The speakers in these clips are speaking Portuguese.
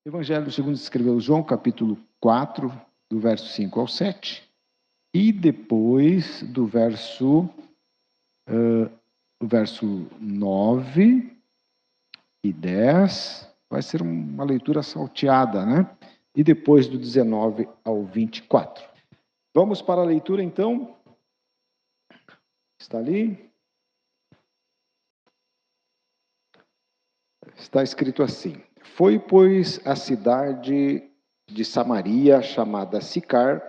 Evangelho segundo escreveu João, capítulo 4, do verso 5 ao 7, e depois do verso 9 e 10, vai ser uma leitura salteada, né? E depois do 19 ao 24. Vamos para a leitura, então. Está ali? Está escrito assim: Foi, pois, a cidade de Samaria, chamada Sicar,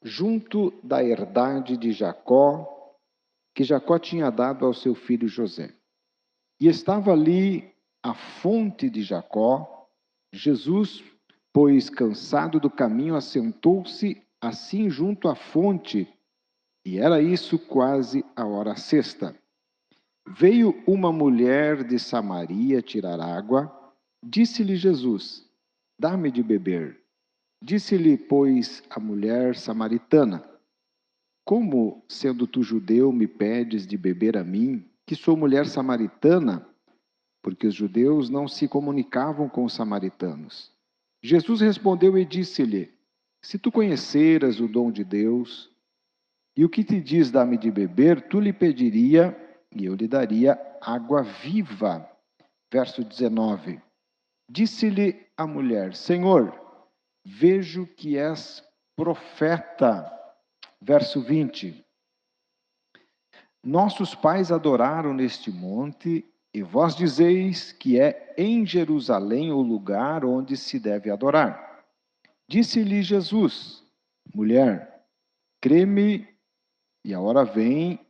junto da herdade de Jacó, que Jacó tinha dado ao seu filho José. E estava ali a fonte de Jacó. Jesus, pois, cansado do caminho, assentou-se assim junto à fonte, e era isso quase a hora sexta. Veio uma mulher de Samaria tirar água. Disse-lhe Jesus: Dá-me de beber. Disse-lhe, pois, a mulher samaritana: Como, sendo tu judeu, me pedes de beber a mim, que sou mulher samaritana? Porque os judeus não se comunicavam com os samaritanos. Jesus respondeu e disse-lhe: Se tu conheceras o dom de Deus, e o que te diz dá-me de beber, tu lhe pediria, e eu lhe daria água viva. Verso 19. Disse-lhe a mulher: Senhor, vejo que és profeta. Verso 20. Nossos pais adoraram neste monte, e vós dizeis que é em Jerusalém o lugar onde se deve adorar. Disse-lhe Jesus: Mulher, crê-me, e a hora vem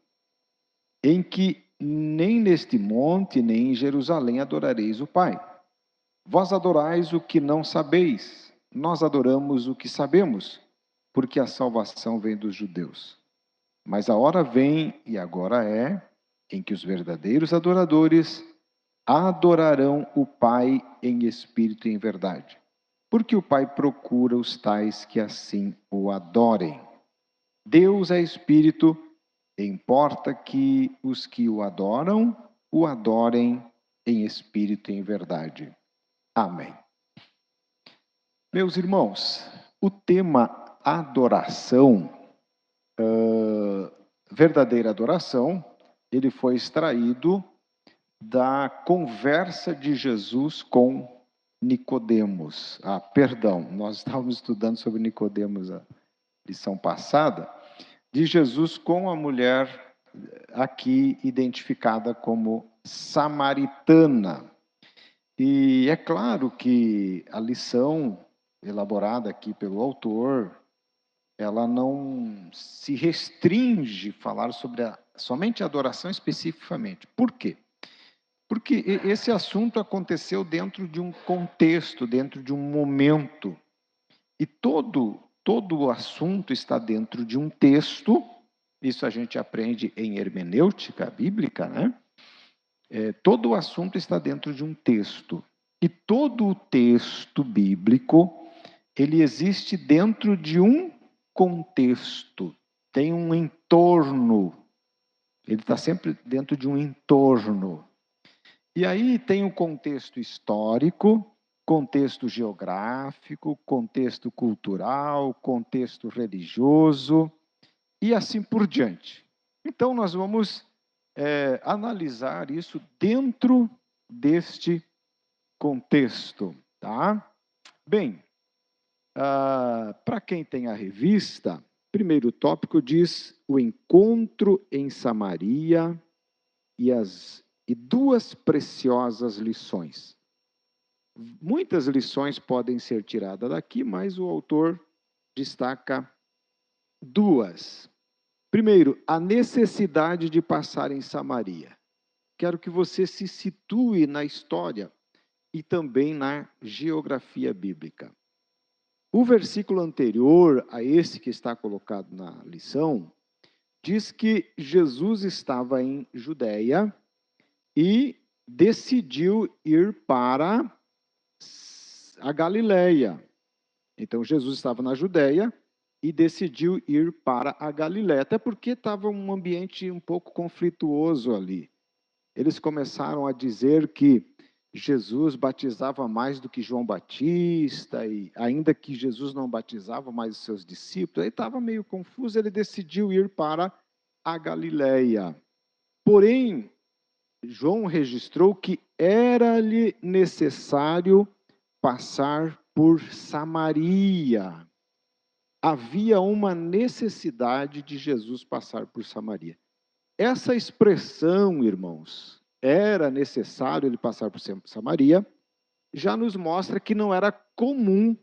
em que nem neste monte, nem em Jerusalém adorareis o Pai. Vós adorais o que não sabeis, nós adoramos o que sabemos, porque a salvação vem dos judeus. Mas a hora vem, e agora é, em que os verdadeiros adoradores adorarão o Pai em espírito e em verdade. Porque o Pai procura os tais que assim o adorem. Deus é espírito, e importa que os que o adorem em espírito e em verdade. Amém. Meus irmãos, o tema adoração, verdadeira adoração, ele foi extraído da conversa de Jesus com Nicodemos. Nós estávamos estudando sobre Nicodemos a lição passada, de Jesus com a mulher aqui identificada como samaritana. E é claro que a lição elaborada aqui pelo autor, ela não se restringe a falar sobre somente a adoração especificamente. Por quê? Porque esse assunto aconteceu dentro de um contexto, dentro de um momento. E todo o assunto está dentro de um texto. Isso a gente aprende em hermenêutica bíblica, né? Todo o assunto está dentro de um texto. E todo o texto bíblico, ele existe dentro de um contexto. Tem um entorno. Ele está sempre dentro de um entorno. E aí tem o contexto histórico, contexto geográfico, contexto cultural, contexto religioso e assim por diante. Então, nós vamos analisar isso dentro deste contexto, tá? Bem, para quem tem a revista, primeiro tópico diz o encontro em Samaria e duas preciosas lições. Muitas lições podem ser tiradas daqui, mas o autor destaca duas. Primeiro, a necessidade de passar em Samaria. Quero que você se situe na história e também na geografia bíblica. O versículo anterior a esse que está colocado na lição diz que Jesus estava em Judeia e decidiu ir para a Galileia. Então, Jesus estava na Judeia e decidiu ir para a Galileia, até porque estava um ambiente um pouco conflituoso ali. Eles começaram a dizer que Jesus batizava mais do que João Batista, e ainda que Jesus não batizava mais os seus discípulos, ele estava meio confuso, ele decidiu ir para a Galileia. Porém, João registrou que era-lhe necessário passar por Samaria. Havia uma necessidade de Jesus passar por Samaria. Essa expressão, irmãos, era necessário ele passar por Samaria, já nos mostra que não era comum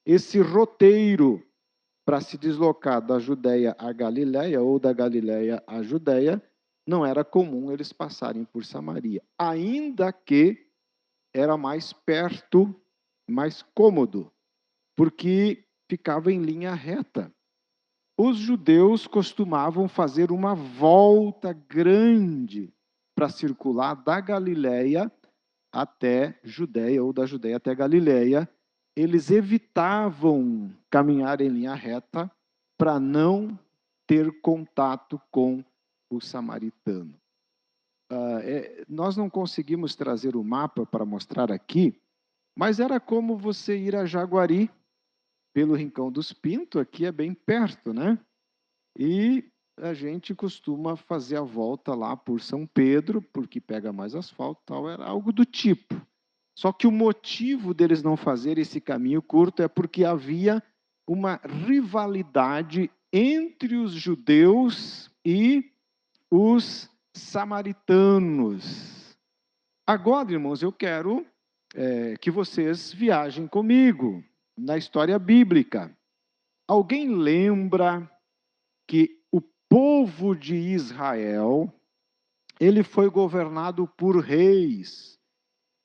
esse roteiro para se deslocar da Judéia à Galiléia ou da Galiléia à Judéia, não era comum eles passarem por Samaria, ainda que era mais perto, mais cômodo, porque ficava em linha reta. Os judeus costumavam fazer uma volta grande para circular da Galiléia até Judéia, ou da Judéia até Galiléia. Eles evitavam caminhar em linha reta para não ter contato com o samaritano. Nós não conseguimos trazer o mapa para mostrar aqui, mas era como você ir a Jaguari, pelo Rincão dos Pintos, aqui é bem perto, né? E a gente costuma fazer a volta lá por São Pedro, porque pega mais asfalto, tal, era algo do tipo. Só que o motivo deles não fazer esse caminho curto é porque havia uma rivalidade entre os judeus e os samaritanos. Agora, irmãos, eu quero que vocês viajem comigo na história bíblica. Alguém lembra que o povo de Israel, ele foi governado por reis.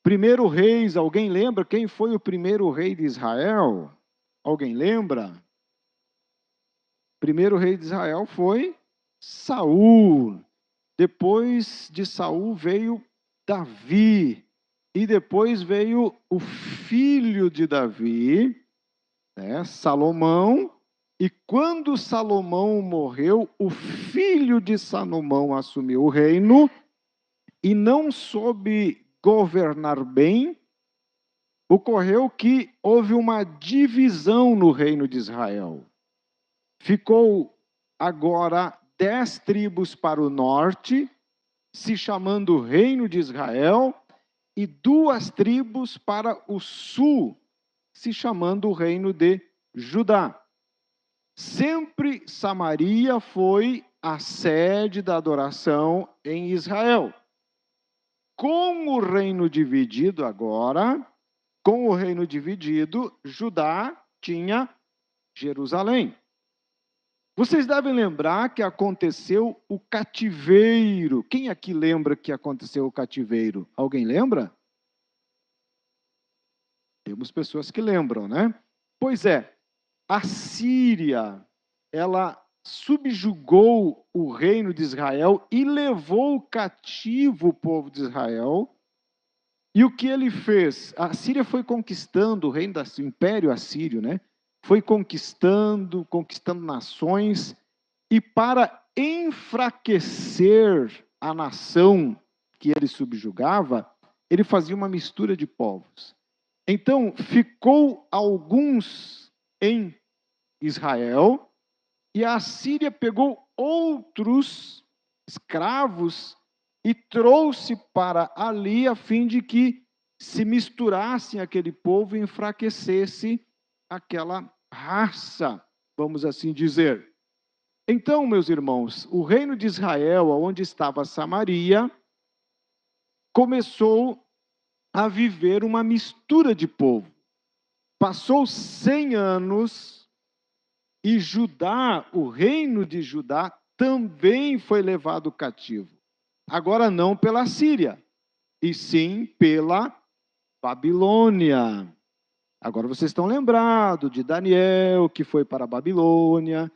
Primeiro reis, alguém lembra quem foi o primeiro rei de Israel? Alguém lembra? Primeiro rei de Israel foi Saul. Depois de Saul veio Davi. E depois veio o filho de Davi, Salomão. E quando Salomão morreu, o filho de Salomão assumiu o reino e não soube governar bem. Ocorreu que houve uma divisão no reino de Israel. Ficou agora 10 tribos para o norte, se chamando Reino de Israel, e 2 tribos para o sul, se chamando o Reino de Judá. Sempre Samaria foi a sede da adoração em Israel. Com o reino dividido agora, Judá tinha Jerusalém. Vocês devem lembrar que aconteceu o cativeiro. Quem aqui lembra que aconteceu o cativeiro? Alguém lembra? Temos pessoas que lembram, né? Pois é, a Síria, ela subjugou o reino de Israel e levou cativo o povo de Israel. E o que ele fez? A Síria foi conquistando o reino do Império Assírio, né? Foi conquistando nações, e para enfraquecer a nação que ele subjugava, ele fazia uma mistura de povos. Então, ficou alguns em Israel, e a Síria pegou outros escravos e trouxe para ali, a fim de que se misturassem aquele povo e enfraquecesse aquela raça, vamos assim dizer. Então, meus irmãos, o reino de Israel, onde estava Samaria, começou a viver uma mistura de povo. Passou 100 anos e Judá, o reino de Judá, também foi levado cativo. Agora não pela Síria, e sim pela Babilônia. Agora vocês estão lembrados de Daniel, que foi para a Babilônia,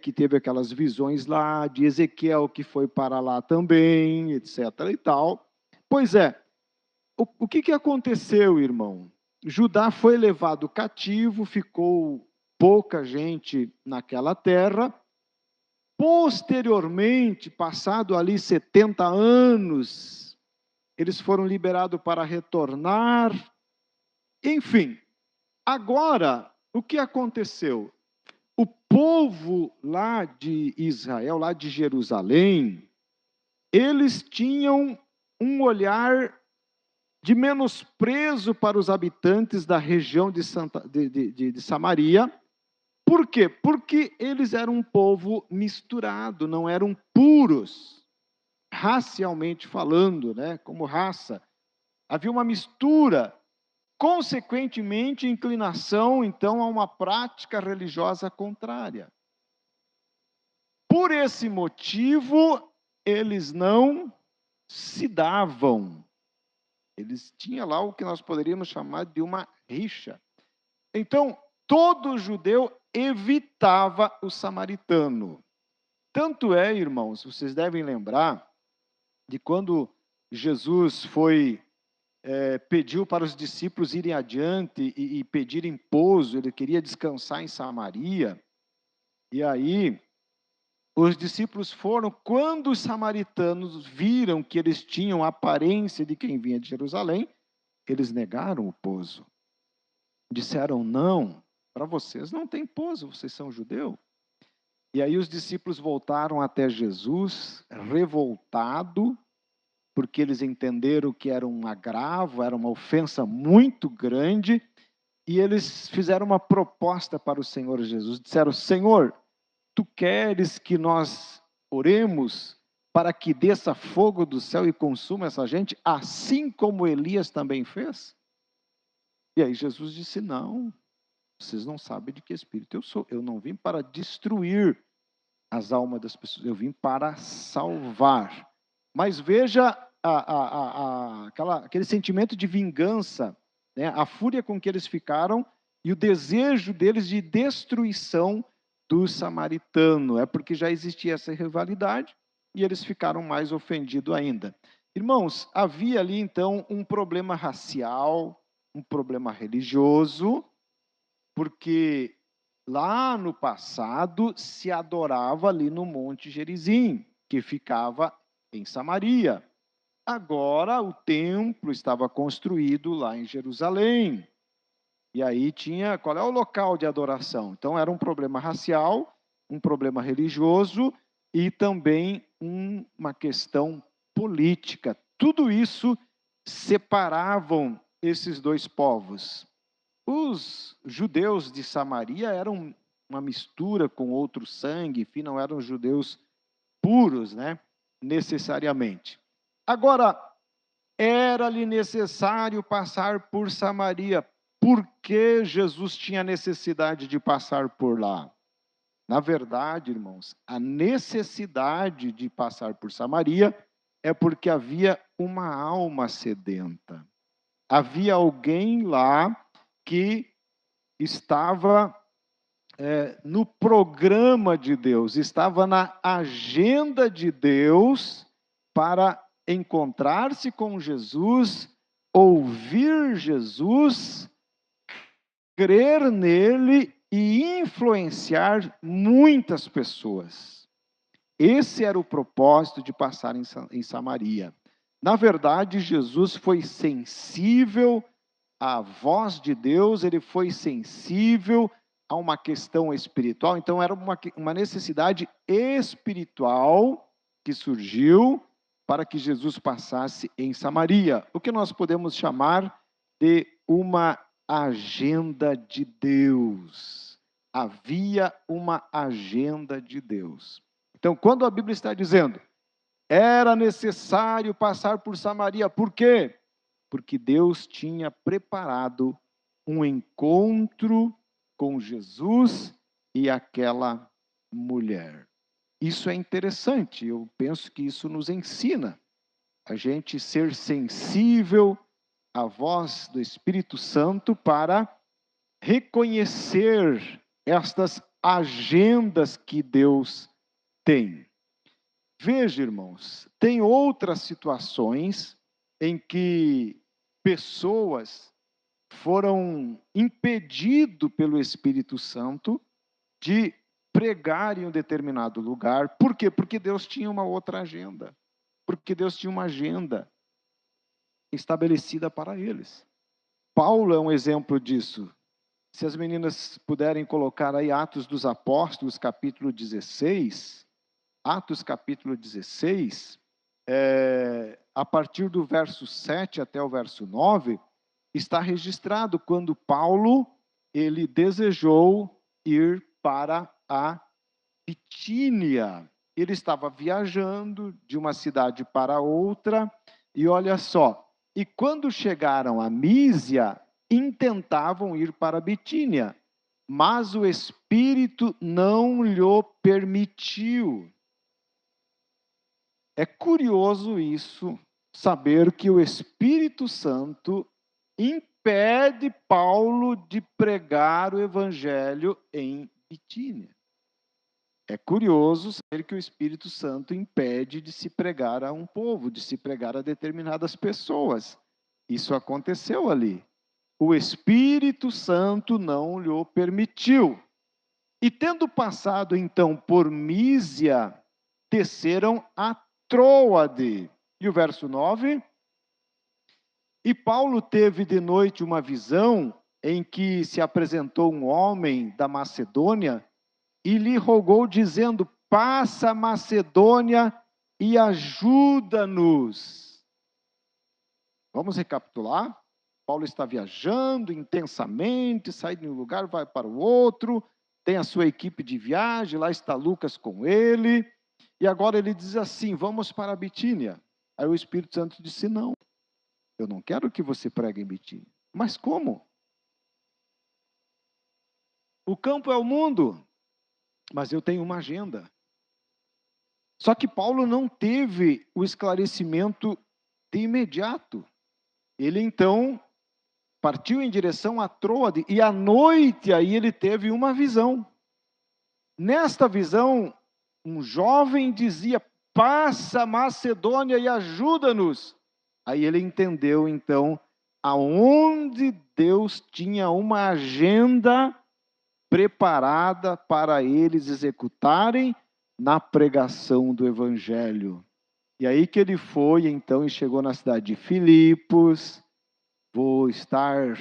que teve aquelas visões lá, de Ezequiel, que foi para lá também, etc. e tal. Pois é, o que aconteceu, irmão? Judá foi levado cativo, ficou pouca gente naquela terra. Posteriormente, passado ali 70 anos, eles foram liberados para retornar. Enfim, agora, o que aconteceu? O povo lá de Israel, lá de Jerusalém, eles tinham um olhar de menosprezo para os habitantes da região de Samaria. Por quê? Porque eles eram um povo misturado, não eram puros, racialmente falando, né? Como raça. Havia uma mistura, consequentemente, inclinação, então, a uma prática religiosa contrária. Por esse motivo, eles não se davam. Eles tinham lá o que nós poderíamos chamar de uma rixa. Então, todo judeu evitava o samaritano. Tanto é, irmãos, vocês devem lembrar de quando Jesus pediu para os discípulos irem adiante e pedirem pouso, ele queria descansar em Samaria, e aí os discípulos foram, quando os samaritanos viram que eles tinham a aparência de quem vinha de Jerusalém, eles negaram o pouso. Disseram, não, para vocês não tem pouso, vocês são judeu. E aí os discípulos voltaram até Jesus, revoltado, porque eles entenderam que era um agravo, era uma ofensa muito grande, e eles fizeram uma proposta para o Senhor Jesus. Disseram, Senhor, tu queres que nós oremos para que desça fogo do céu e consuma essa gente, assim como Elias também fez? E aí Jesus disse, não, vocês não sabem de que espírito eu sou. Eu não vim para destruir as almas das pessoas, eu vim para salvar. Mas veja aquele sentimento de vingança, né? A fúria com que eles ficaram e o desejo deles de destruição do samaritano. É porque já existia essa rivalidade e eles ficaram mais ofendidos ainda. Irmãos, havia ali então um problema racial, um problema religioso, porque lá no passado se adorava ali no Monte Gerizim, que ficava em Samaria. Agora o templo estava construído lá em Jerusalém. E aí tinha, qual é o local de adoração? Então era um problema racial, um problema religioso e também uma questão política. Tudo isso separavam esses dois povos. Os judeus de Samaria eram uma mistura com outro sangue, enfim, não eram judeus puros, né? Necessariamente. Agora, era-lhe necessário passar por Samaria. Por que Jesus tinha necessidade de passar por lá? Na verdade, irmãos, a necessidade de passar por Samaria é porque havia uma alma sedenta. Havia alguém lá que estava no programa de Deus, estava na agenda de Deus para encontrar-se com Jesus, ouvir Jesus, crer nele e influenciar muitas pessoas. Esse era o propósito de passar em Samaria. Na verdade, Jesus foi sensível à voz de Deus, ele foi sensível a uma questão espiritual, então era uma necessidade espiritual que surgiu para que Jesus passasse em Samaria, o que nós podemos chamar de uma agenda de Deus. Havia uma agenda de Deus. Então, quando a Bíblia está dizendo, era necessário passar por Samaria, por quê? Porque Deus tinha preparado um encontro com Jesus e aquela mulher. Isso é interessante, eu penso que isso nos ensina a gente ser sensível à voz do Espírito Santo para reconhecer estas agendas que Deus tem. Veja, irmãos, tem outras situações em que pessoas foram impedidas pelo Espírito Santo de pregar em um determinado lugar. Por quê? Porque Deus tinha uma outra agenda. Porque Deus tinha uma agenda. estabelecida para eles. Paulo é um exemplo disso. Se as meninas puderem colocar aí Atos dos Apóstolos, capítulo 16, Atos capítulo 16, a partir do verso 7 até o verso 9, está registrado quando Paulo, ele desejou ir para a Bitínia. Ele estava viajando de uma cidade para outra, e olha só, e quando chegaram a Mísia, intentavam ir para a Bitínia, mas o Espírito não lhe permitiu. É curioso isso, saber que o Espírito Santo impede Paulo de pregar o evangelho em Bitínia. É curioso saber que o Espírito Santo impede de se pregar a um povo, de se pregar a determinadas pessoas. Isso aconteceu ali. O Espírito Santo não lhe permitiu. E tendo passado então por Mísia, desceram a Troade. E o verso 9? E Paulo teve de noite uma visão em que se apresentou um homem da Macedônia e lhe rogou, dizendo: passa a Macedônia e ajuda-nos. Vamos recapitular? Paulo está viajando intensamente, sai de um lugar, vai para o outro, tem a sua equipe de viagem, lá está Lucas com ele, e agora ele diz assim: vamos para a Bitínia. Aí o Espírito Santo disse: não, eu não quero que você pregue em Bitínia. Mas como? O campo é o mundo, mas eu tenho uma agenda. Só que Paulo não teve o esclarecimento de imediato. Ele então partiu em direção a Troade, e à noite aí ele teve uma visão. Nesta visão, um jovem dizia: passa a Macedônia e ajuda-nos. Aí ele entendeu então aonde Deus tinha uma agenda preparada para eles executarem na pregação do evangelho. E aí que ele foi então e chegou na cidade de Filipos. Vou estar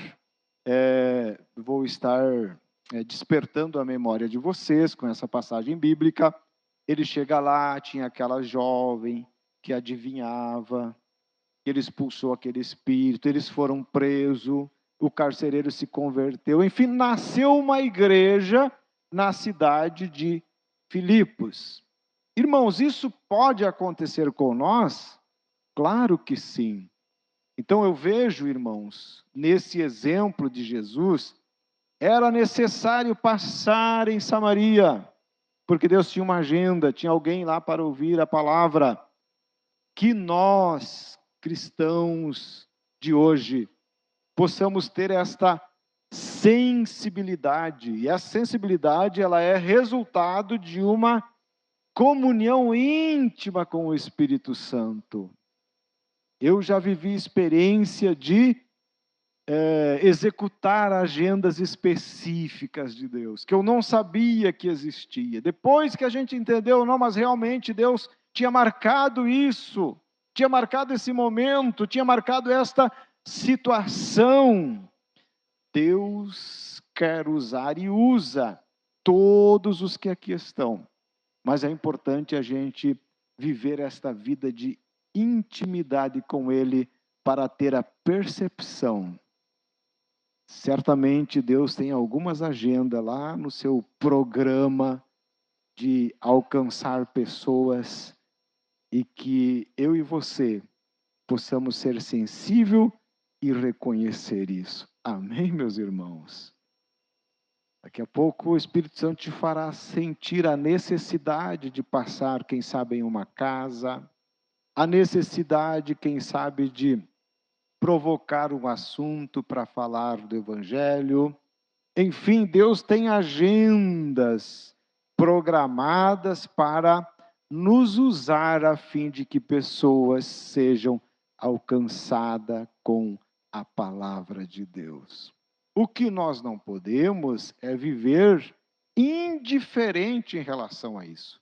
despertando a memória de vocês com essa passagem bíblica. Ele chega lá, tinha aquela jovem que adivinhava, ele expulsou aquele espírito, eles foram presos, o carcereiro se converteu, enfim, nasceu uma igreja na cidade de Filipos. Irmãos, isso pode acontecer com nós? Claro que sim. Então eu vejo, irmãos, nesse exemplo de Jesus, era necessário passar em Samaria, porque Deus tinha uma agenda, tinha alguém lá para ouvir a palavra. Que nós, cristãos de hoje, possamos ter esta sensibilidade, e a sensibilidade ela é resultado de uma comunhão íntima com o Espírito Santo. Eu já vivi experiência de executar agendas específicas de Deus, que eu não sabia que existia. Depois que a gente entendeu, não, mas realmente Deus tinha marcado isso, tinha marcado esse momento, tinha marcado esta situação. Deus quer usar e usa todos os que aqui estão, mas é importante a gente viver esta vida de intimidade com Ele para ter a percepção. Certamente Deus tem algumas agendas lá no seu programa de alcançar pessoas, e que eu e você possamos ser sensível e reconhecer isso. Amém, meus irmãos? Daqui a pouco o Espírito Santo te fará sentir a necessidade de passar, quem sabe, em uma casa, a necessidade, quem sabe, de provocar um assunto para falar do Evangelho. Enfim, Deus tem agendas programadas para nos usar a fim de que pessoas sejam alcançadas com a palavra de Deus. O que nós não podemos é viver indiferente em relação a isso.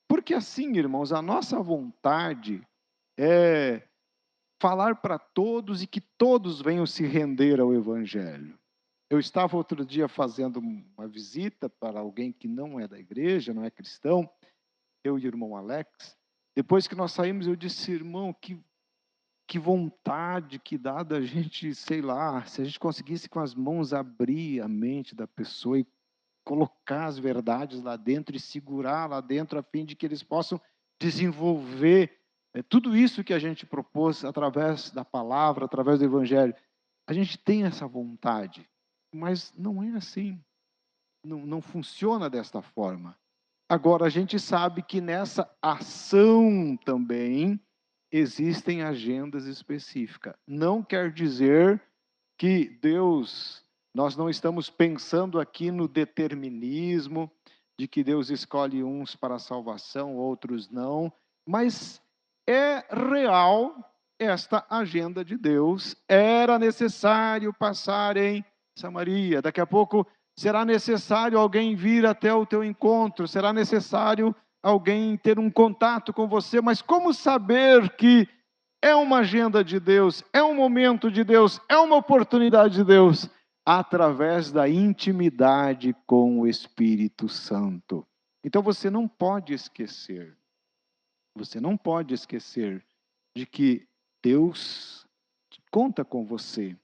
Porque assim, irmãos, a nossa vontade é falar para todos e que todos venham se render ao Evangelho. Eu estava outro dia fazendo uma visita para alguém que não é da igreja, não é cristão, eu e o irmão Alex. Depois que nós saímos, eu disse, irmão, que vontade que dá da gente, sei lá, se a gente conseguisse com as mãos abrir a mente da pessoa e colocar as verdades lá dentro e segurar lá dentro a fim de que eles possam desenvolver tudo isso que a gente propôs através da palavra, através do Evangelho. A gente tem essa vontade, mas não é assim, não funciona desta forma. Agora, a gente sabe que nessa ação também existem agendas específicas. Não quer dizer que Deus, nós não estamos pensando aqui no determinismo, de que Deus escolhe uns para a salvação, outros não, mas é real esta agenda de Deus. Era necessário passar em Samaria. Daqui a pouco será necessário alguém vir até o teu encontro, será necessário alguém ter um contato com você, mas como saber que é uma agenda de Deus, é um momento de Deus, é uma oportunidade de Deus? Através da intimidade com o Espírito Santo. Então você não pode esquecer de que Deus conta com você,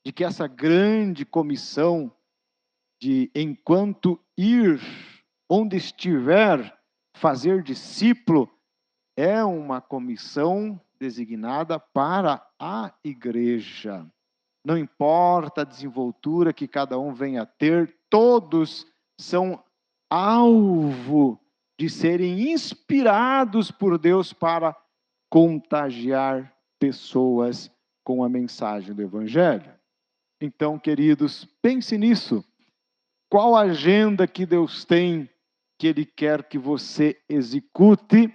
de que essa grande comissão de enquanto ir, onde estiver, fazer discípulo, é uma comissão designada para a igreja. Não importa a desenvoltura que cada um venha a ter, todos são alvo de serem inspirados por Deus para contagiar pessoas com a mensagem do Evangelho. Então, queridos, pense nisso. Qual a agenda que Deus tem que Ele quer que você execute?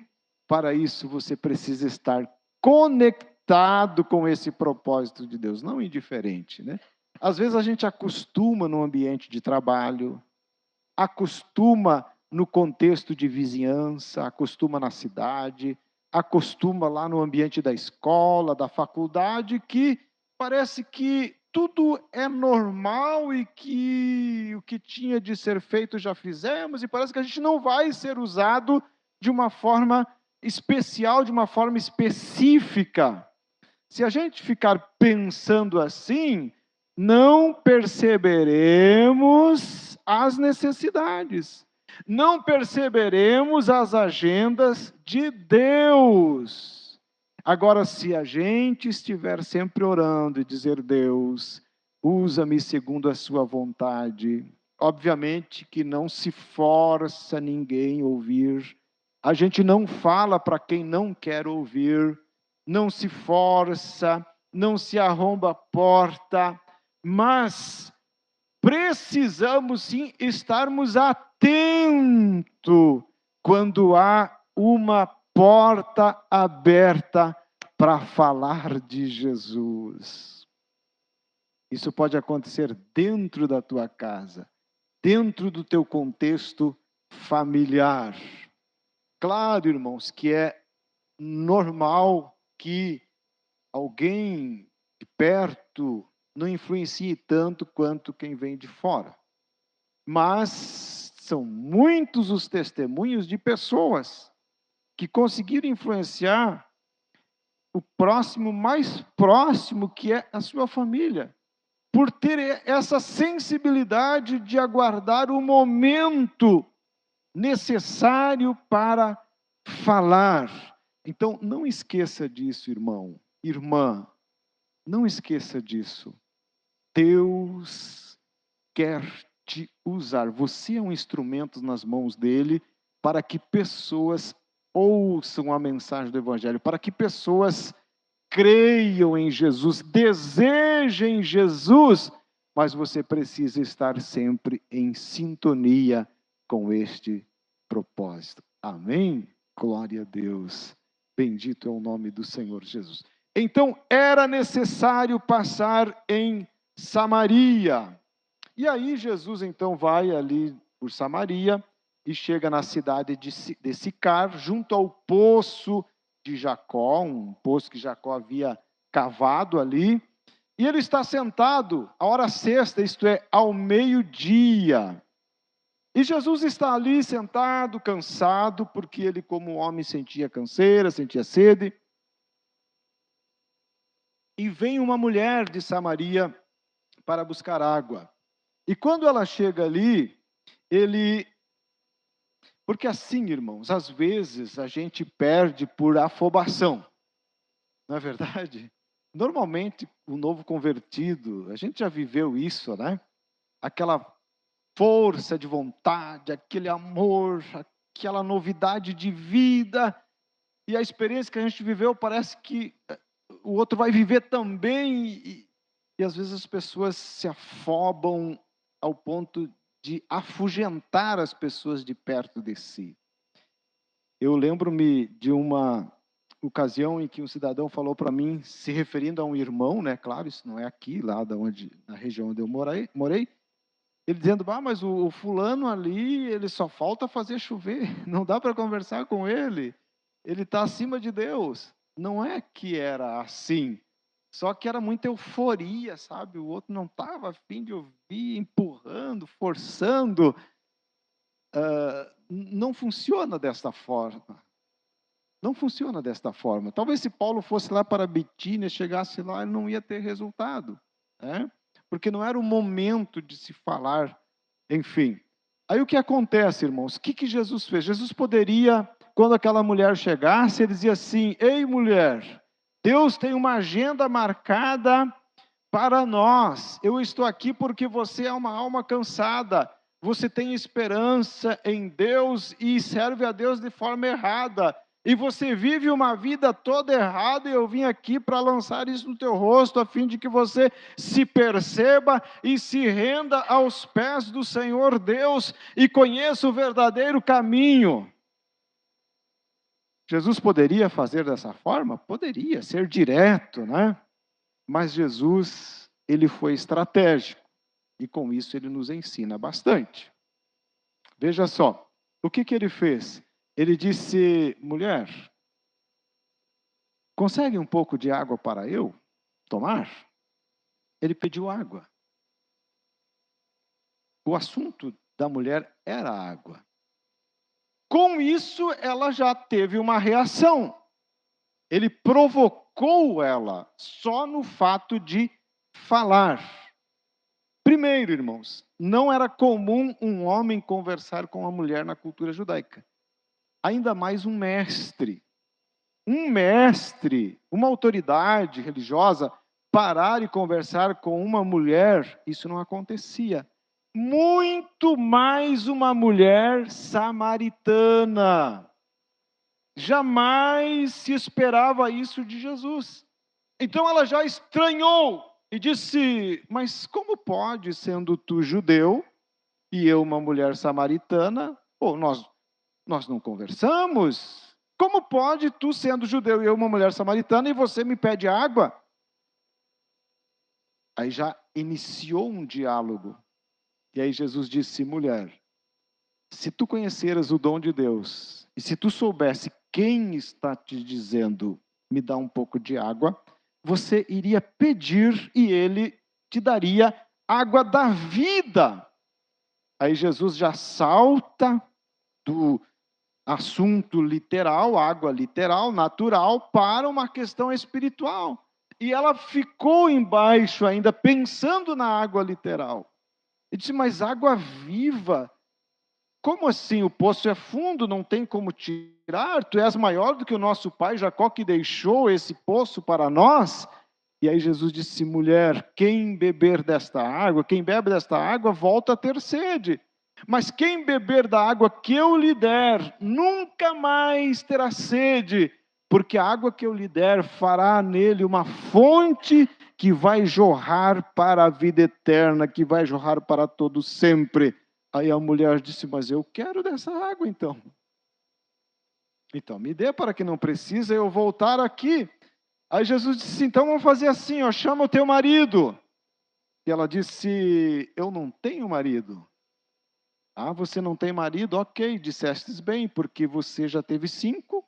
Para isso, você precisa estar conectado com esse propósito de Deus, não indiferente, né? Às vezes a gente acostuma no ambiente de trabalho, acostuma no contexto de vizinhança, acostuma na cidade, acostuma lá no ambiente da escola, da faculdade, que parece que tudo é normal e que o que tinha de ser feito já fizemos, e parece que a gente não vai ser usado de uma forma especial, de uma forma específica. Se a gente ficar pensando assim, não perceberemos as necessidades, não perceberemos as agendas de Deus. Agora, se a gente estiver sempre orando e dizer, Deus, usa-me segundo a sua vontade, obviamente que não se força ninguém a ouvir, a gente não fala para quem não quer ouvir, não se força, não se arromba a porta, mas precisamos sim estarmos atentos quando há uma porta aberta para falar de Jesus. Isso pode acontecer dentro da tua casa, dentro do teu contexto familiar. Claro, irmãos, que é normal que alguém de perto não influencie tanto quanto quem vem de fora. Mas são muitos os testemunhos de pessoas que conseguiram influenciar o próximo, mais próximo, que é a sua família, por ter essa sensibilidade de aguardar o momento necessário para falar. Então, não esqueça disso, irmão, irmã, não esqueça disso. Deus quer te usar. Você é um instrumento nas mãos dele para que pessoas ouçam a mensagem do Evangelho, para que pessoas creiam em Jesus, desejem Jesus, mas você precisa estar sempre em sintonia com este propósito. Amém? Glória a Deus. Bendito é o nome do Senhor Jesus. Então, era necessário passar em Samaria. E aí Jesus então vai ali por Samaria e chega na cidade de Sicar, junto ao poço de Jacó, um poço que Jacó havia cavado ali, e ele está sentado à hora sexta, isto é, ao meio-dia. E Jesus está ali sentado, cansado, porque ele, como homem, sentia canseira, sentia sede. E vem uma mulher de Samaria para buscar água. E quando ela chega ali, ele... Porque assim, irmãos, às vezes a gente perde por afobação. Não é verdade? Normalmente, o novo convertido, a gente já viveu isso, né? Aquela força de vontade, aquele amor, aquela novidade de vida. E a experiência que a gente viveu parece que o outro vai viver também. E às vezes as pessoas se afobam ao ponto de afugentar as pessoas de perto de si. Eu lembro-me de uma ocasião em que um cidadão falou para mim, se referindo a um irmão, né? Claro, isso não é aqui, lá na região onde eu morei. Ele dizendo, mas o fulano ali, ele só falta fazer chover, não dá para conversar com ele está acima de Deus. Não é que era assim, só que era muita euforia, sabe? O outro não estava a fim de ouvir, empurrando, forçando. Não funciona desta forma. Não funciona desta forma. Talvez se Paulo fosse lá para Bitínia, chegasse lá, ele não ia ter resultado, né? Porque não era o momento de se falar, enfim. Aí o que acontece, irmãos? O que Jesus fez? Jesus poderia, quando aquela mulher chegasse, ele dizia assim, ei mulher, Deus tem uma agenda marcada para nós. Eu estou aqui porque você é uma alma cansada. Você tem esperança em Deus e serve a Deus de forma errada. E você vive uma vida toda errada, e eu vim aqui para lançar isso no teu rosto, a fim de que você se perceba e se renda aos pés do Senhor Deus e conheça o verdadeiro caminho. Jesus poderia fazer dessa forma? Poderia, ser direto, né? Mas Jesus, ele foi estratégico, e com isso ele nos ensina bastante. Veja só, o que ele fez? Ele disse, mulher, consegue um pouco de água para eu tomar? Ele pediu água. O assunto da mulher era água. Com isso, ela já teve uma reação. Ele provocou ela só no fato de falar. Primeiro, irmãos, não era comum um homem conversar com uma mulher na cultura judaica. Ainda mais um mestre. Um mestre, uma autoridade religiosa, parar e conversar com uma mulher, isso não acontecia. Muito mais uma mulher samaritana. Jamais se esperava isso de Jesus. Então ela já estranhou e disse, mas como pode, sendo tu judeu e eu uma mulher samaritana, nós não conversamos? Como pode tu, sendo judeu e eu uma mulher samaritana, e você me pede água? Aí já iniciou um diálogo. E aí Jesus disse, mulher, se tu conheceras o dom de Deus, e se tu soubesse quem está te dizendo, me dá um pouco de água, você iria pedir e ele te daria água da vida. Aí Jesus já salta do assunto literal, água literal, natural, para uma questão espiritual. E ela ficou embaixo ainda, pensando na água literal. E disse, mas água viva? Como assim? O poço é fundo, não tem como tirar? Tu és maior do que o nosso pai Jacó, que deixou esse poço para nós? E aí Jesus disse, mulher, quem beber desta água, quem bebe desta água, volta a ter sede. Mas quem beber da água que eu lhe der, nunca mais terá sede, porque a água que eu lhe der fará nele uma fonte que vai jorrar para a vida eterna, que vai jorrar para todo sempre. Aí a mulher disse, mas eu quero dessa água então. Então me dê para que não precise eu voltar aqui. Aí Jesus disse, então vamos fazer assim, chama o teu marido. E ela disse, eu não tenho marido. Ah, você não tem marido? Ok, dissestes bem, porque você já teve 5,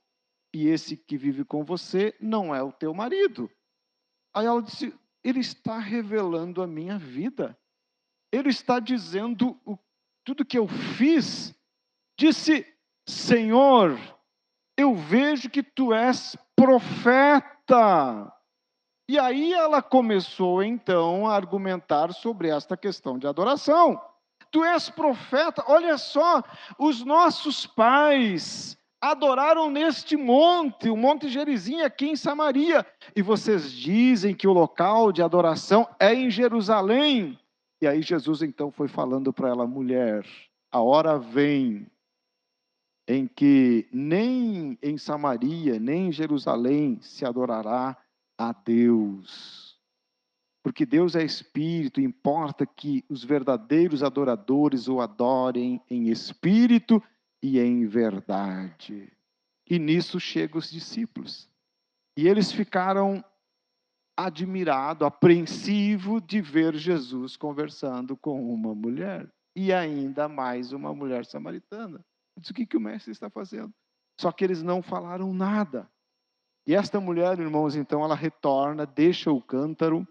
e esse que vive com você não é o teu marido. Aí ela disse, ele está revelando a minha vida. Ele está dizendo tudo que eu fiz. Disse, Senhor, eu vejo que tu és profeta. E aí ela começou então a argumentar sobre esta questão de adoração. Tu és profeta, olha só, os nossos pais adoraram neste monte, o Monte Gerizim aqui em Samaria, e vocês dizem que o local de adoração é em Jerusalém. E aí Jesus então foi falando para ela, mulher, a hora vem em que nem em Samaria, nem em Jerusalém se adorará a Deus. Porque Deus é espírito, importa que os verdadeiros adoradores o adorem em espírito e em verdade. E nisso chegam os discípulos. E eles ficaram admirados, apreensivos de ver Jesus conversando com uma mulher. E ainda mais uma mulher samaritana. Eu disse, o que o mestre está fazendo? Só que eles não falaram nada. E esta mulher, irmãos, então ela retorna, deixa o cântaro,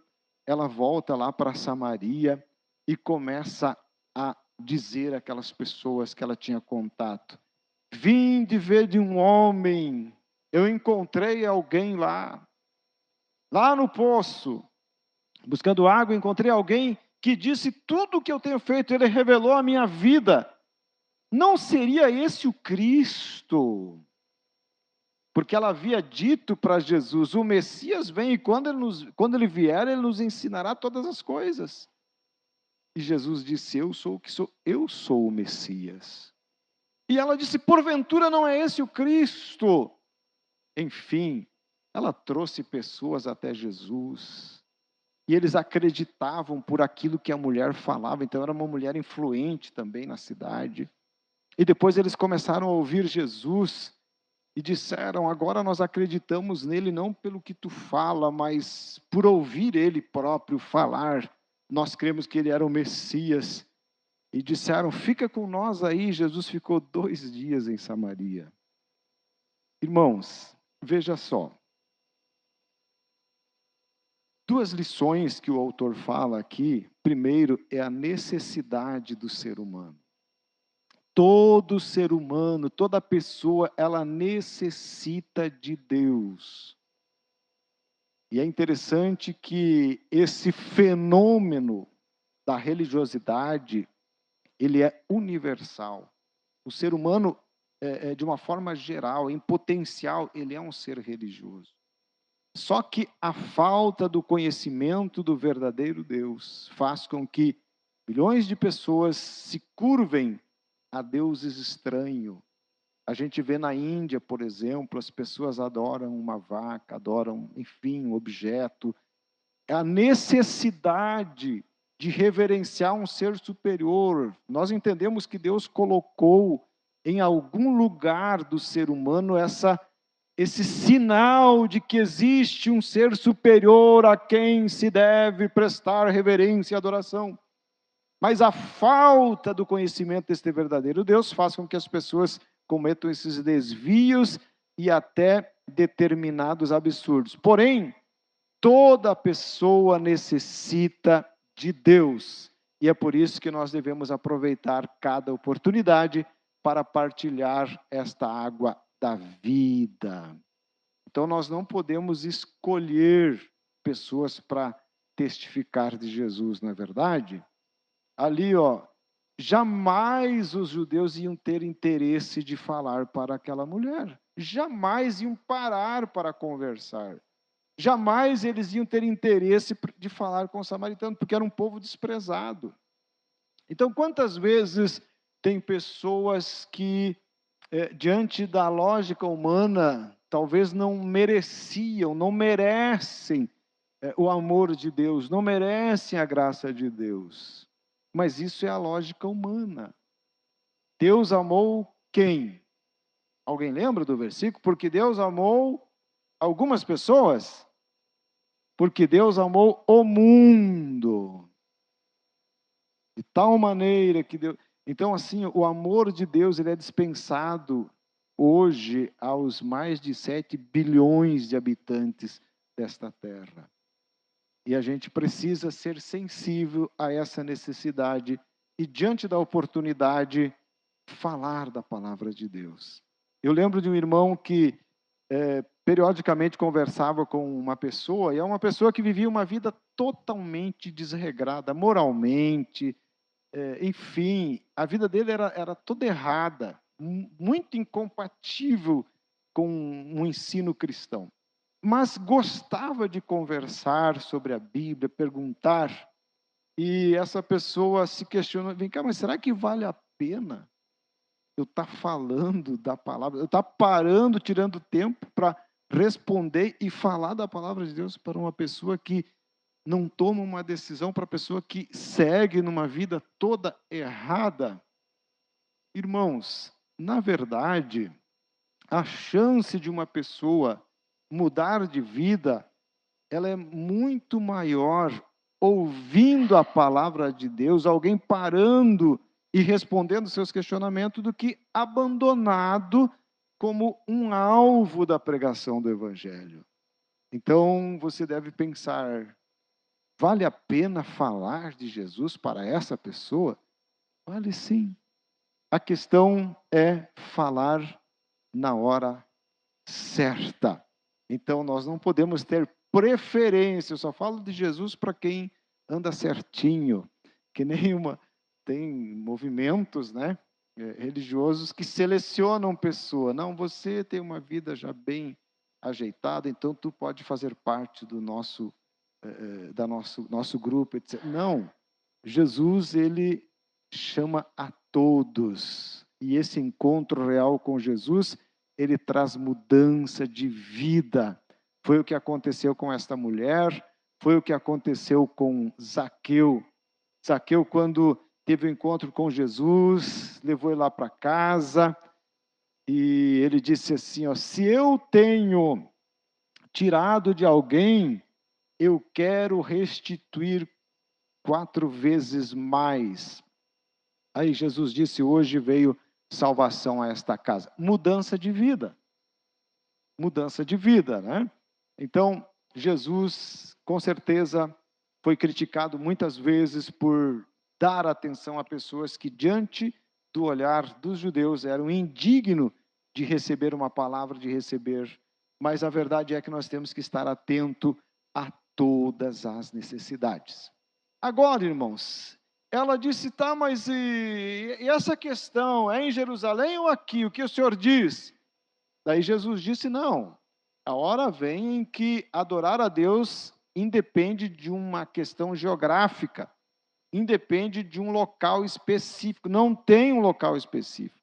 ela volta lá para Samaria e começa a dizer àquelas pessoas que ela tinha contato, vim de ver de um homem, eu encontrei alguém lá no poço, buscando água, encontrei alguém que disse tudo o que eu tenho feito, ele revelou a minha vida. Não seria esse o Cristo? Porque ela havia dito para Jesus, o Messias vem e quando ele vier, ele nos ensinará todas as coisas. E Jesus disse, eu sou o que sou, eu sou o Messias. E ela disse, porventura não é esse o Cristo? Enfim, ela trouxe pessoas até Jesus. E eles acreditavam por aquilo que a mulher falava. Então era uma mulher influente também na cidade. E depois eles começaram a ouvir Jesus. E disseram, agora nós acreditamos nele não pelo que tu fala, mas por ouvir ele próprio falar. Nós cremos que ele era o Messias. E disseram, fica com nós aí. Jesus ficou 2 dias em Samaria. Irmãos, veja só. 2 lições que o autor fala aqui. Primeiro, é a necessidade do ser humano. Todo ser humano, toda pessoa, ela necessita de Deus. E é interessante que esse fenômeno da religiosidade, ele é universal. O ser humano, de uma forma geral, em potencial, ele é um ser religioso. Só que a falta do conhecimento do verdadeiro Deus faz com que milhões de pessoas se curvem a deuses estranhos. A gente vê na Índia, por exemplo, as pessoas adoram uma vaca, adoram, enfim, um objeto. É a necessidade de reverenciar um ser superior. Nós entendemos que Deus colocou em algum lugar do ser humano esse sinal de que existe um ser superior a quem se deve prestar reverência e adoração. Mas a falta do conhecimento deste verdadeiro Deus faz com que as pessoas cometam esses desvios e até determinados absurdos. Porém, toda pessoa necessita de Deus. E é por isso que nós devemos aproveitar cada oportunidade para partilhar esta água da vida. Então, nós não podemos escolher pessoas para testificar de Jesus, não é verdade? Ali, jamais os judeus iam ter interesse de falar para aquela mulher. Jamais iam parar para conversar. Jamais eles iam ter interesse de falar com o samaritano, porque era um povo desprezado. Então, quantas vezes tem pessoas que, diante da lógica humana, talvez não mereciam, não merecem o amor de Deus, não merecem a graça de Deus. Mas isso é a lógica humana. Deus amou quem? Alguém lembra do versículo? Porque Deus amou algumas pessoas. Porque Deus amou o mundo. De tal maneira que Deus... Então, assim, o amor de Deus, ele é dispensado hoje aos mais de 7 bilhões de habitantes desta terra. E a gente precisa ser sensível a essa necessidade e, diante da oportunidade, falar da palavra de Deus. Eu lembro de um irmão que periodicamente conversava com uma pessoa, e é uma pessoa que vivia uma vida totalmente desregrada, moralmente, enfim, a vida dele era toda errada, muito incompatível com um ensino cristão. Mas gostava de conversar sobre a Bíblia, perguntar, e essa pessoa se questiona, vem cá, mas será que vale a pena eu estar falando da palavra, eu estar parando, tirando tempo para responder e falar da palavra de Deus para uma pessoa que não toma uma decisão, para a pessoa que segue numa vida toda errada? Irmãos, na verdade, a chance de uma pessoa mudar de vida, ela é muito maior ouvindo a palavra de Deus, alguém parando e respondendo seus questionamentos, do que abandonado como um alvo da pregação do Evangelho. Então, você deve pensar, vale a pena falar de Jesus para essa pessoa? Vale sim. A questão é falar na hora certa. Então, nós não podemos ter preferência. Eu só falo de Jesus para quem anda certinho, que tem movimentos, né, religiosos que selecionam pessoa. Não, você tem uma vida já bem ajeitada, então tu pode fazer parte do nosso nosso grupo, etc. Não, Jesus, ele chama a todos. E esse encontro real com Jesus, ele traz mudança de vida. Foi o que aconteceu com esta mulher, foi o que aconteceu com Zaqueu. Zaqueu, quando teve o um encontro com Jesus, levou ele lá para casa, e ele disse assim, ó, se eu tenho tirado de alguém, eu quero restituir 4 vezes mais. Aí Jesus disse, hoje veio salvação a esta casa. Mudança de vida. Mudança de vida, né? Então, Jesus, com certeza, foi criticado muitas vezes por dar atenção a pessoas que, diante do olhar dos judeus, eram indignos de receber uma palavra, de receber. Mas a verdade é que nós temos que estar atento a todas as necessidades. Agora, irmãos, ela disse, tá, mas e essa questão é em Jerusalém ou aqui? O que o senhor diz? Daí Jesus disse, não, a hora vem em que adorar a Deus independe de uma questão geográfica, independe de um local específico, não tem um local específico.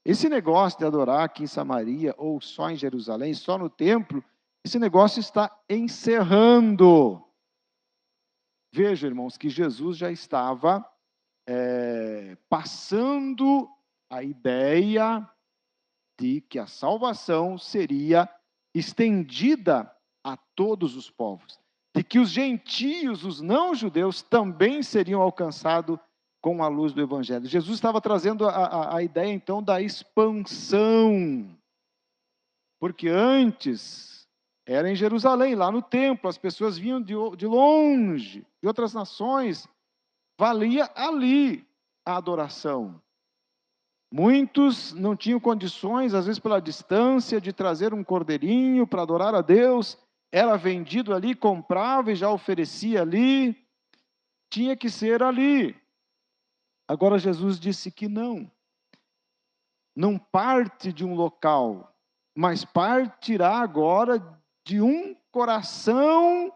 Esse negócio de adorar aqui em Samaria, ou só em Jerusalém, só no templo, esse negócio está encerrando. Veja, irmãos, que Jesus já estava passando a ideia de que a salvação seria estendida a todos os povos, de que os gentios, os não-judeus, também seriam alcançados com a luz do Evangelho. Jesus estava trazendo a ideia, então, da expansão, porque antes era em Jerusalém, lá no templo, as pessoas vinham de longe, de outras nações, valia ali a adoração. Muitos não tinham condições, às vezes pela distância, de trazer um cordeirinho para adorar a Deus, era vendido ali, comprava e já oferecia ali, tinha que ser ali. Agora Jesus disse que não parte de um local, mas partirá agora de um coração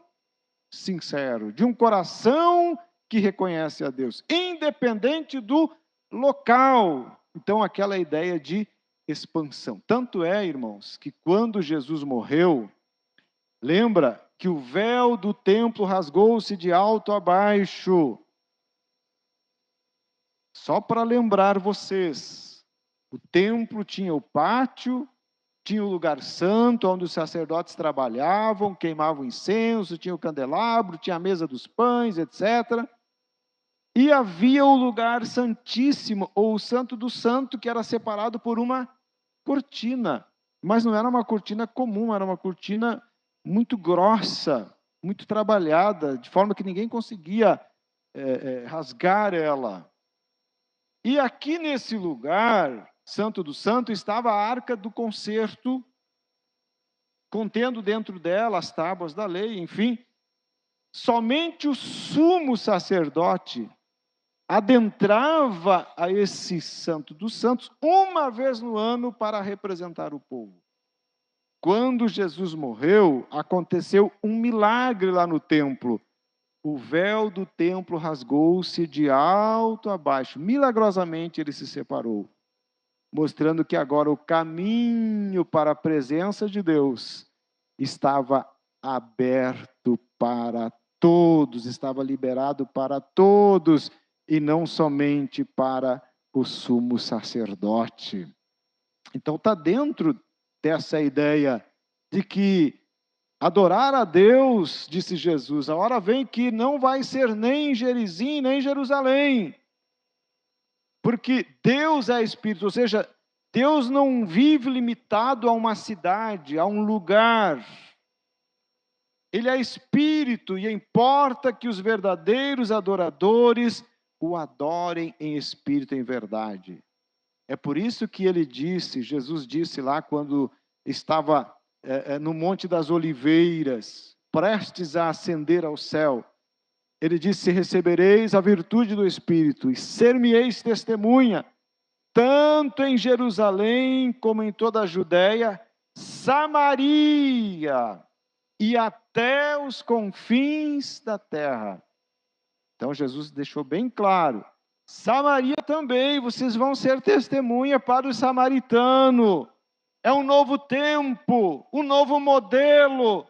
sincero, de um coração que reconhece a Deus, independente do local. Então, aquela ideia de expansão. Tanto é, irmãos, que quando Jesus morreu, lembra que o véu do templo rasgou-se de alto a baixo. Só para lembrar vocês, o templo tinha o pátio, tinha o lugar santo, onde os sacerdotes trabalhavam, queimavam incenso, tinha o candelabro, tinha a mesa dos pães, etc. E havia o lugar santíssimo, ou o santo do santo, que era separado por uma cortina. Mas não era uma cortina comum, era uma cortina muito grossa. muito trabalhada, de forma que ninguém conseguia rasgar ela. E aqui nesse lugar, Santo do Santo, estava a Arca do Concerto, contendo dentro dela as tábuas da lei, enfim. Somente o sumo sacerdote adentrava a esse Santo dos Santos uma vez no ano para representar o povo. Quando Jesus morreu, aconteceu um milagre lá no templo. O véu do templo rasgou-se de alto a baixo. Milagrosamente ele se separou, mostrando que agora o caminho para a presença de Deus estava aberto para todos, estava liberado para todos, e não somente para o sumo sacerdote. Então está dentro dessa ideia de que adorar a Deus, disse Jesus, a hora vem que não vai ser nem em Gerizim, nem em Jerusalém, porque Deus é Espírito, ou seja, Deus não vive limitado a uma cidade, a um lugar. Ele é Espírito e importa que os verdadeiros adoradores o adorem em espírito e em verdade. É por isso que ele disse, Jesus disse lá quando estava no Monte das Oliveiras, prestes a ascender ao céu, ele disse: recebereis a virtude do Espírito e ser-me-eis testemunha, tanto em Jerusalém como em toda a Judéia, Samaria e até os confins da terra. Então Jesus deixou bem claro, Samaria também, vocês vão ser testemunha para o samaritano. É um novo tempo, um novo modelo.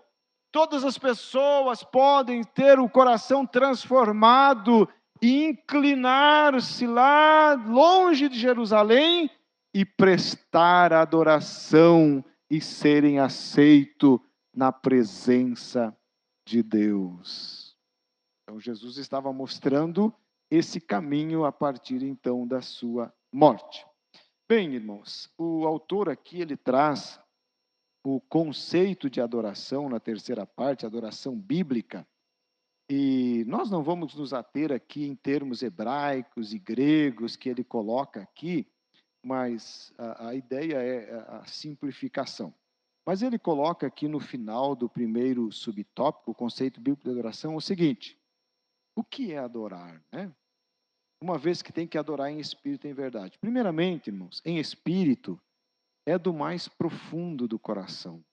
Todas as pessoas podem ter o coração transformado e inclinar-se lá longe de Jerusalém e prestar adoração e serem aceitos na presença de Deus. Então Jesus estava mostrando esse caminho a partir então da sua morte. Bem, irmãos, o autor aqui ele traz o conceito de adoração na terceira parte, adoração bíblica, e nós não vamos nos ater aqui em termos hebraicos e gregos que ele coloca aqui, mas a ideia é a simplificação. Mas ele coloca aqui no final do primeiro subtópico, o conceito bíblico de adoração, o seguinte: o que é adorar, né? Uma vez que tem que adorar em espírito e em verdade. Primeiramente, irmãos, em espírito é do mais profundo do coração,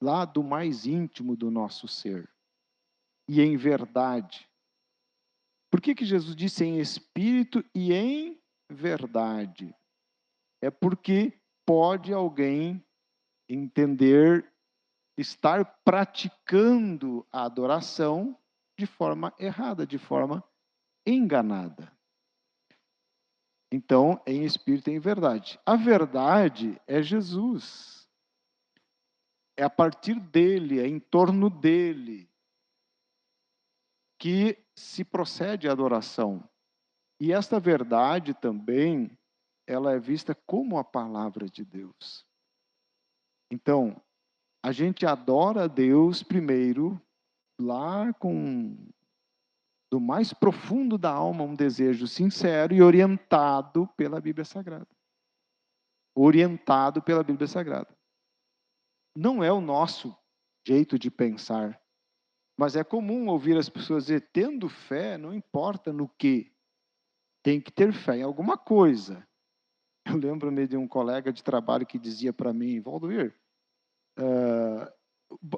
lá do mais íntimo do nosso ser, e em verdade. Por que Jesus disse em espírito e em verdade? É porque pode alguém entender, estar praticando a adoração de forma errada, de forma enganada. Então, em espírito e em verdade. A verdade é Jesus. É a partir dele, é em torno dele que se procede a adoração. E esta verdade também, ela é vista como a palavra de Deus. Então, a gente adora a Deus primeiro, lá com do mais profundo da alma, um desejo sincero e orientado pela Bíblia Sagrada. Orientado pela Bíblia Sagrada. Não é o nosso jeito de pensar, mas é comum ouvir as pessoas dizer, tendo fé, não importa no que, tem que ter fé em alguma coisa. Eu lembro-me de um colega de trabalho que dizia para mim, Valdomir,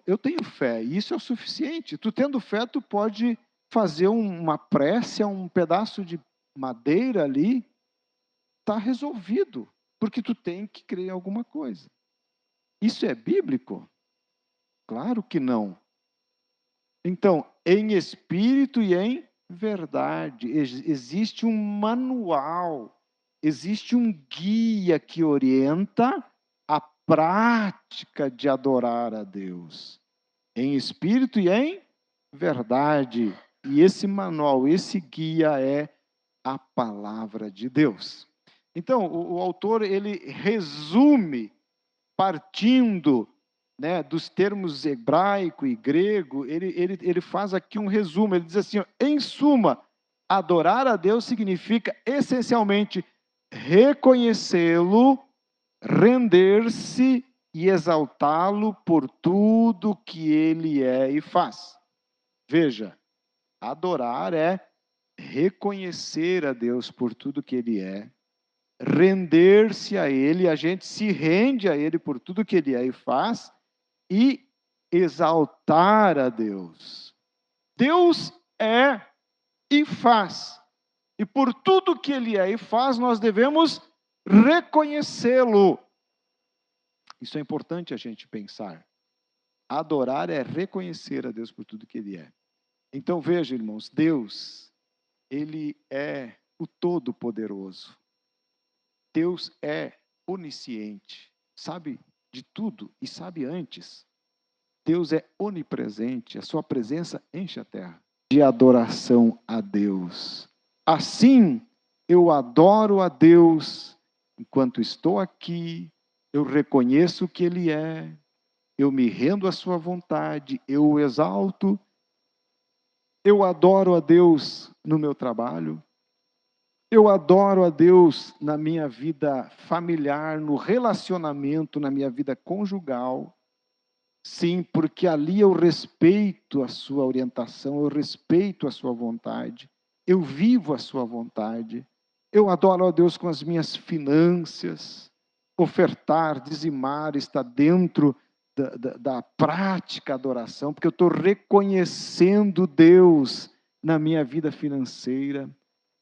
eu tenho fé, e isso é o suficiente. Tu tendo fé, tu pode fazer uma prece a um pedaço de madeira ali, está resolvido, porque tu tem que crer em alguma coisa. Isso é bíblico? Claro que não. Então, em espírito e em verdade, existe um manual, existe um guia que orienta a prática de adorar a Deus. Em espírito e em verdade. E esse manual, esse guia é a palavra de Deus. Então, o autor, ele resume, partindo né, dos termos hebraico e grego, ele faz aqui um resumo. Ele diz assim, ó, em suma, adorar a Deus significa essencialmente reconhecê-lo, render-se e exaltá-lo por tudo que ele é e faz. Veja, adorar é reconhecer a Deus por tudo que ele é, render-se a ele, a gente se rende a ele por tudo que ele é e faz, e exaltar a Deus. Deus é e faz. E por tudo que ele é e faz, nós devemos reconhecê-lo. Isso é importante a gente pensar. Adorar é reconhecer a Deus por tudo que ele é. Então veja, irmãos, Deus, ele é o Todo-Poderoso. Deus é onisciente, sabe de tudo e sabe antes. Deus é onipresente, a sua presença enche a terra. De adoração a Deus. Assim, eu adoro a Deus enquanto estou aqui, eu reconheço que Ele é, eu me rendo à sua vontade, eu o exalto, eu adoro a Deus no meu trabalho, eu adoro a Deus na minha vida familiar, no relacionamento, na minha vida conjugal. Sim, porque ali eu respeito a sua orientação, eu respeito a sua vontade, eu vivo a sua vontade. Eu adoro a Deus com as minhas finanças. Ofertar, dizimar, está dentro da prática adoração, porque eu estou reconhecendo Deus na minha vida financeira.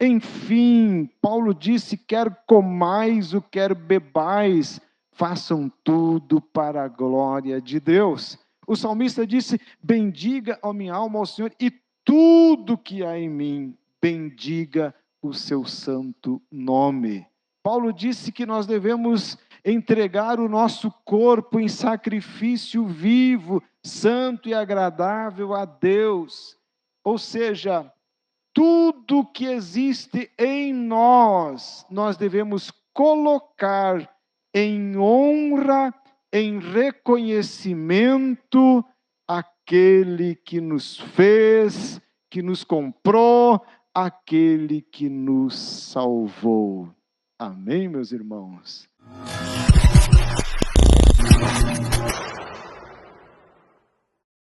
Enfim, Paulo disse, quer comais ou quer bebais, façam tudo para a glória de Deus. O salmista disse, bendiga a minha alma ao Senhor e tudo que há em mim, bendiga o seu santo nome. Paulo disse que nós devemos entregar o nosso corpo em sacrifício vivo, santo e agradável a Deus. Ou seja, tudo que existe em nós, nós devemos colocar em honra, em reconhecimento àquele que nos fez, que nos comprou, aquele que nos salvou. Amém, meus irmãos?